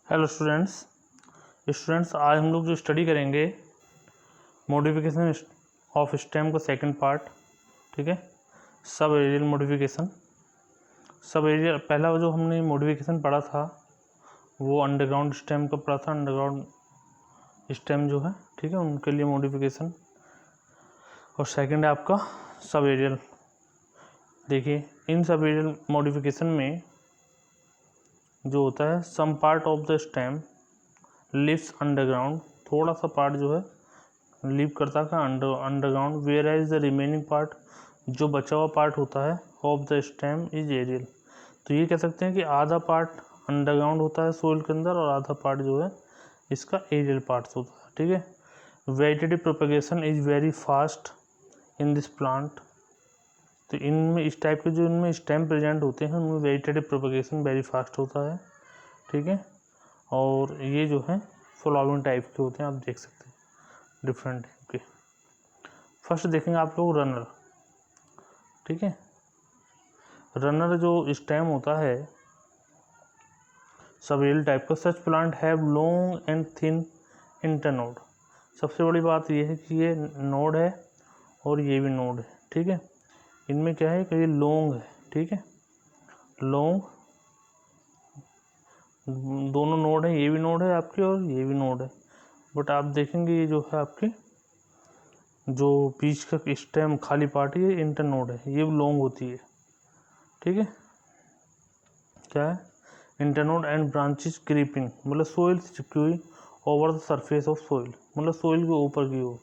Hello students आज हम लोग जो स्टडी करेंगे मॉडिफिकेशन ऑफ स्टेम का सेकंड पार्ट। ठीक है, sub aerial modification. Sub aerial पहला जो हमने मॉडिफिकेशन पढ़ा था वो अंडरग्राउंड स्टेम का पढ़ा था। अंडरग्राउंड स्टेम जो है, ठीक है, उनके लिए मॉडिफिकेशन। और सेकंड है आपका सब एरियल। देखिए, इन सब एरियल मॉडिफिकेशन में जो होता है some part of the stem lives underground, थोड़ा सा पार्ट जो है लिव करता है underground, whereas the remaining part, जो बचा हुआ पार्ट होता है of the stem is aerial. तो ये कह सकते हैं कि आधा पार्ट अंडरग्राउंड होता है सोइल के अंदर और आधा पार्ट जो है इसका एरियल पार्ट होता है। ठीक है, vegetative propagation is very fast in this plant. तो इनमें इस टाइप के जो इनमें स्टेम प्रेजेंट होते हैं उनमें वेजिटेटिव प्रोपेगेशन वेरी फास्ट होता है। ठीक है, और ये जो है फ्लावरिंग टाइप के होते हैं, आप देख सकते हैं डिफरेंट टाइप के। फर्स्ट देखेंगे आप लोग रनर। ठीक है, रनर जो स्टेम होता है सबेरियल टाइप का, such plant have long and thin internode. सबसे बड़ी बात यह है कि ये नोड है और ये भी नोड है। ठीक है, इनमें क्या है कि ये लॉन्ग है। ठीक है, लॉन्ग दोनों नोड है, ये भी नोड है आपके और ये भी नोड है। बट आप देखेंगे ये जो है आपके जो बीच का स्टेम खाली पार्ट ये इंटरनोड है, ये लॉन्ग होती है। ठीक है, क्या है इंटरनोड एंड ब्रांचेस क्रीपिंग, मतलब सोइल से चिपकी हुई over the surface of soil, मतलब सोइल के ऊपर की ओर।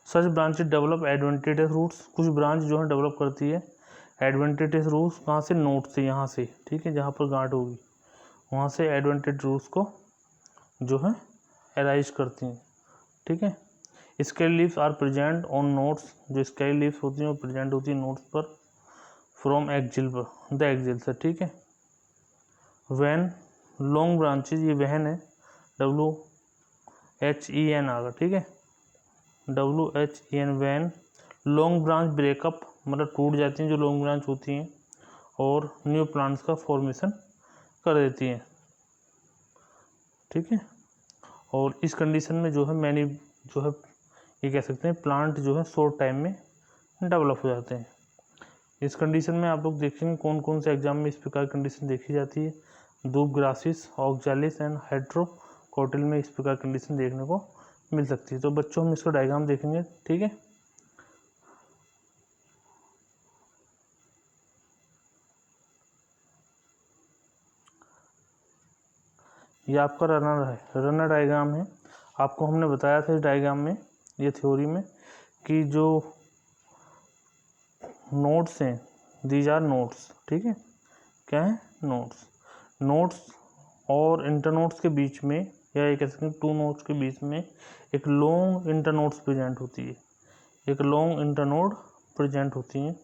सच ब्रांचेस डेवलप एडवेंटेटिव रूट्स, कुछ ब्रांच जो है डेवलप करती है एडवेंटेटिव रूट्स, कहाँ से, नोड से, यहाँ से। ठीक है, जहाँ पर गांठ होगी वहाँ से एडवेंटेटिव रूट्स को जो है एराइज करती हैं। ठीक है, scale leaves are present on nodes, जो स्केल लीव्स होती हैं वो प्रेजेंट होती हैं नोड्स पर फ्रॉम एक्जिल पर, द एक्जिल से। ठीक है, वैन लॉन्ग ब्रांचेज, ये वहन है, WHEN आगा। ठीक है, WHEN when long branch break up, मतलब टूट जाती हैं जो लॉन्ग ब्रांच होती हैं और न्यू प्लांट्स का फॉर्मेशन कर देती हैं। ठीक है, और इस कंडीशन में जो है मैंने जो है ये कह सकते हैं प्लांट जो है शॉर्ट टाइम में डेवलप हो जाते हैं। इस कंडीशन में आप लोग देखेंगे कौन कौन से एग्जाम में इस प्रकार की कंडीशन देखी जाती है। धूप ग्रासिस, ऑक्जालिस एंड हाइड्रोकोटिल में इस प्रकार कंडीशन देखने को मिल सकती है। तो बच्चों हम इसका डायग्राम देखेंगे। ठीक है, ये आपका रनर है, रनर डायग्राम है। आपको हमने बताया था इस डायग्राम में, ये थ्योरी में, कि जो नोड्स हैं दीज आर नोड्स। ठीक है, क्या है, नोड्स और इंटरनोड्स के बीच में, या ये कह सकते हैं टू नोड्स के बीच में एक लॉन्ग इंटरनोड्स प्रेजेंट होती है, एक लॉन्ग इंटरनोड प्रेजेंट होती हैं।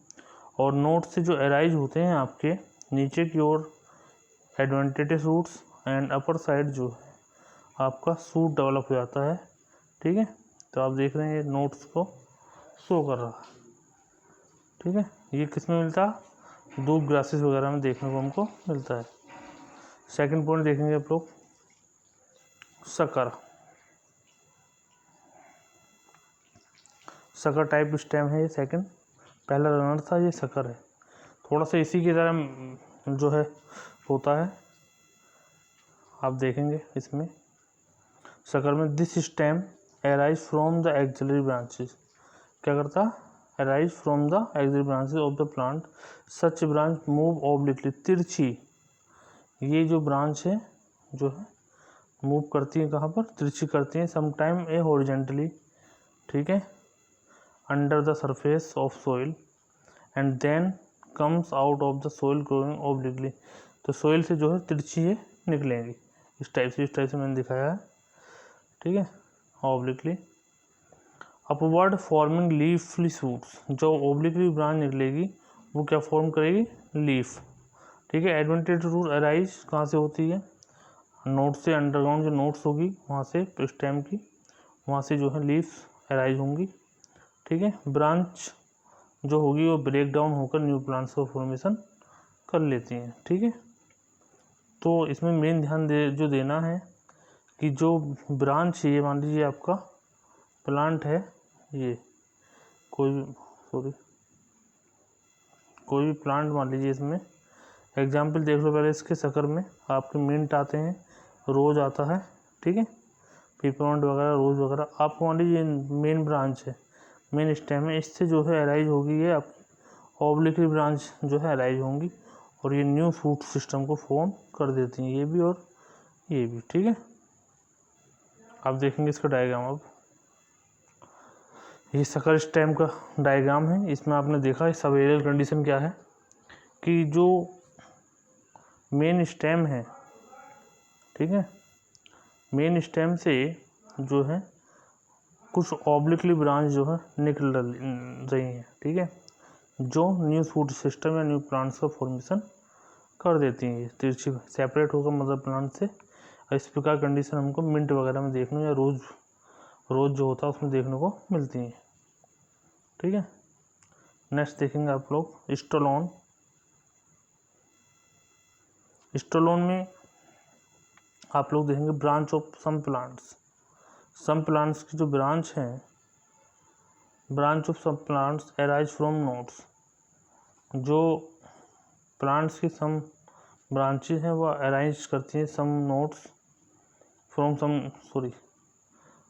और नोड से जो एराइज होते हैं आपके नीचे की ओर एडवेंटेटिव रूट्स एंड अपर साइड जो है आपका सूट डेवलप हो जाता है। ठीक है, तो आप देख रहे हैं ये नोट्स को शो कर रहा है। ठीक है, ये किस में मिलता है, धूप ग्रासेस वगैरह में देखने को हमको मिलता है। सेकंड पॉइंट देखेंगे आप लोग, सकर। सकर टाइप स्टेम है ये सेकंड, पहला रनर था, ये सकर है। थोड़ा सा इसी की तरह जो है होता है, आप देखेंगे इसमें सकर में। This stem arise from the axillary branches, क्या करता है, arise from the axillary branches of the plant, such branch move obliquely, तिरछी ये जो ब्रांच है जो है मूव करती है, कहाँ पर, तिरछी करती है, समटाइम ए हॉरिजेंटली। ठीक है, under the surface of soil and then comes out of the soil growing obliquely. तो सोइल से जो है तिरछी ये निकलेंगी इस टाइप से मैंने दिखाया है। ठीक है, ऑब्लिकली अपवर्ड फॉर्मिंग लीफली शूट्स, जो ओब्लिकली ब्रांच निकलेगी वो क्या फॉर्म करेगी, लीफ। ठीक है, एडवेंटेटिव रूट अराइज कहाँ से होती है, नोड से, अंडरग्राउंड जो नोड्स होगी वहाँ से, स्टेम की वहाँ से जो है लीफ अराइज होंगी। ठीक है, ब्रांच जो होगी वो ब्रेक डाउन होकर न्यू प्लांट्स का फॉर्मेशन कर लेती हैं। ठीक है, तो इसमें मेन ध्यान जो देना है कि जो ब्रांच ये मान लीजिए आपका प्लांट है, ये कोई भी प्लांट मान लीजिए, इसमें एग्जाम्पल देख लो पहले। इसके शक्कर में आपके मिंट आते हैं, रोज आता है, ठीक है, पिपरमिंट वगैरह, रोज वगैरह। आपको मान लीजिए मेन ब्रांच है, मेन स्टेम है, इससे जो है अराइज होगी ये आप ऑब्लिकली ब्रांच जो है अराइज होंगी और ये न्यू फूट सिस्टम को फॉर्म कर देती हैं, ये भी और ये भी, ठीक है। आप देखेंगे इसका डायग्राम। अब ये शक्कर स्टेम का डायग्राम है। इसमें आपने देखा है सब एरियल कंडीशन क्या है कि जो मेन स्टेम है, ठीक है, मेन स्टेम से जो है कुछ ऑब्लिकली ब्रांच जो है निकल रही हैं, ठीक है, जो न्यू फूड सिस्टम या न्यू प्लांट्स का फॉर्मेशन कर देती हैं। तिरछी सेपरेट होकर मदर प्लांट से। इस प्रकार कंडीशन हमको मिंट वगैरह में देखने या रोज जो होता है उसमें देखने को मिलती हैं, ठीक है। नेक्स्ट देखेंगे आप लोग स्टोलोन। स्टोलोन में आप लोग देखेंगे branch of some plants. Some plants की जो ब्रांच है, branch of some plants arise from nodes. जो प्लांट्स की सम ब्रांचेज हैं वो अराइज करती हैं some nodes from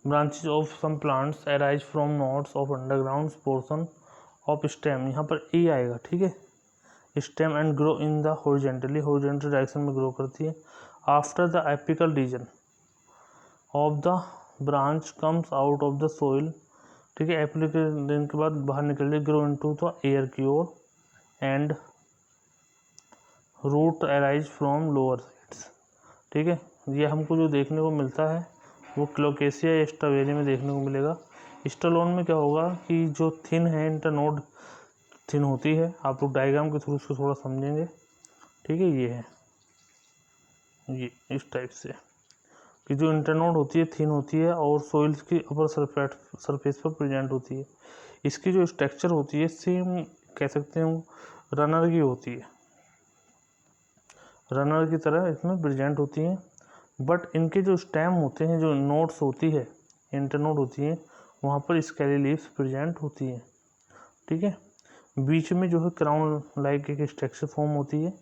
branches of some plants arise from nodes of underground portion of stem। यहाँ पर ए आएगा, ठीक है, stem and grow in the horizontal direction में ग्रो करती है। After the apical region of the branch comes out of the soil, ठीक है, एपिकल रीजन के बाद बाहर निकल ग्रो इनटू द एयर की ओर and root arise from lower sides, ठीक है। ये हमको जो देखने को मिलता है वो क्लोकेसिया या स्ट्रॉबेरी में देखने को मिलेगा। स्टोलोन में क्या होगा कि जो थिन है, इंटरनोड थिन होती है। आप लोग डायग्राम के थ्रू उसको थोड़ा समझेंगे, ठीक है। ये है, ये इस टाइप से कि जो इंटरनोड होती है थिन होती है और सोइल की अपर सरफेस पर प्रेजेंट होती है। इसकी जो स्ट्रक्चर होती है सेम कह सकते हैं रनर की होती है, रनर की तरह इसमें प्रेजेंट होती हैं। बट इनके जो स्टेम होते हैं, जो नोड्स होती है, इंटरनोड होती हैं, वहाँ पर स्केली लीव्स प्रेजेंट होती हैं, ठीक है। बीच में जो है क्राउन लाइक एक स्ट्रक्चर फॉर्म होती है,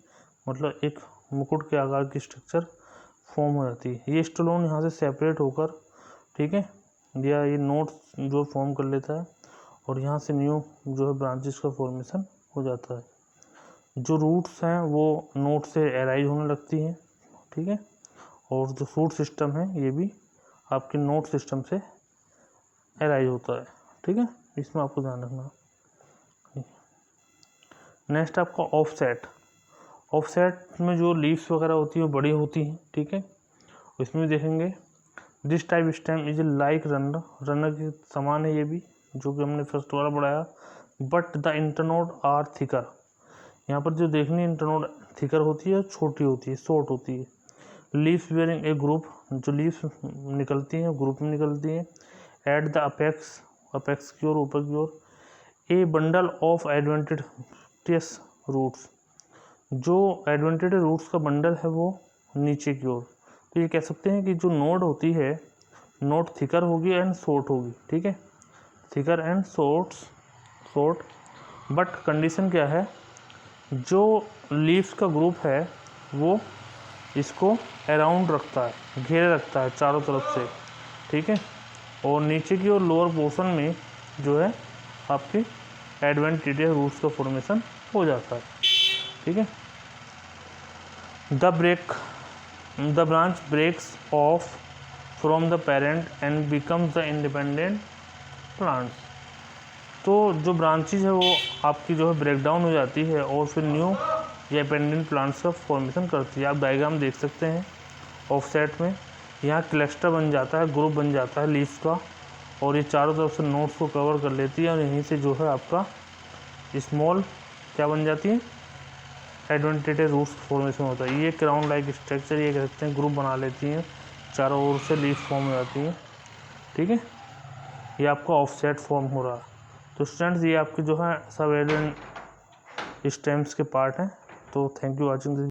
मतलब एक मुकुट के आकार की स्ट्रक्चर फॉर्म हो जाती है। ये स्टोलोन यहाँ से सेपरेट होकर, ठीक है, या ये नोड्स जो फॉर्म कर लेता है और यहाँ से न्यू जो है ब्रांचेस का फॉर्मेशन हो जाता है। जो रूट्स हैं वो नोड से अराइज होने लगती हैं, ठीक है, और जो फूड सिस्टम है ये भी आपके नोड सिस्टम से अराइज होता है, ठीक है। इसमें आपको ध्यान रखना। नेक्स्ट आपका ऑफसेट। ऑफसेट में जो लीव्स वगैरह होती है वो बड़ी होती हैं, ठीक है। इसमें देखेंगे this type stem is like runner के समान है ये भी, जो कि हमने फर्स्ट वाला पढ़ाया। But the internode are thicker. यहाँ पर जो देखनी इंटरनोड थिकर होती है, छोटी होती है, शॉर्ट होती है। लीव्स वेयरिंग ए ग्रुप, जो लीव्स निकलती हैं ग्रुप में निकलती हैं। एट द अपेक्स की ओर, ऊपर की ओर। ए बंडल ऑफ एडवेंटेटियस रूट्स, जो एडवेंटेटिव रूट्स का बंडल है वो नीचे की ओर। तो ये कह सकते हैं कि जो नोड होती है, नोड थिकर होगी एंड शॉर्ट होगी, ठीक है, thicker and short. But condition क्या है, जो लीव्स का ग्रुप है वो इसको अराउंड रखता है, घेरे रखता है चारों तरफ से, ठीक है, और नीचे की और लोअर पोर्शन में जो है आपकी एडवेंटेटिव रूट्स का फॉर्मेशन हो जाता है, ठीक है। The branch breaks off from the parent and becomes the independent plants. तो जो ब्रांचेज है वो आपकी जो है ब्रेक डाउन हो जाती है और फिर न्यू या डिपेंडेंट प्लांट्स का फॉर्मेशन करती है। आप डायग्राम देख सकते हैं ऑफसेट में, यहाँ क्लस्टर बन जाता है, ग्रुप बन जाता है लीव्स का, और ये चारों तरफ से नोड्स को कवर कर लेती है और यहीं से जो है आपका स्मॉल क्या बन जाती है, एडवेंटेटिव रूट्स फॉर्मेशन होता है। ये क्राउन लाइक स्ट्रक्चर ये कह सकते हैं ग्रुप बना लेती हैं, चारों ओर से लीव फॉर्म हो जाती हैं, ठीक है। ये आपका ऑफसेट फॉर्म हो रहा है। तो स्टूडेंट्स ये आपके जो है सब एलियन स्टेम्स के पार्ट हैं। तो थैंक यू वॉचिंग दिस।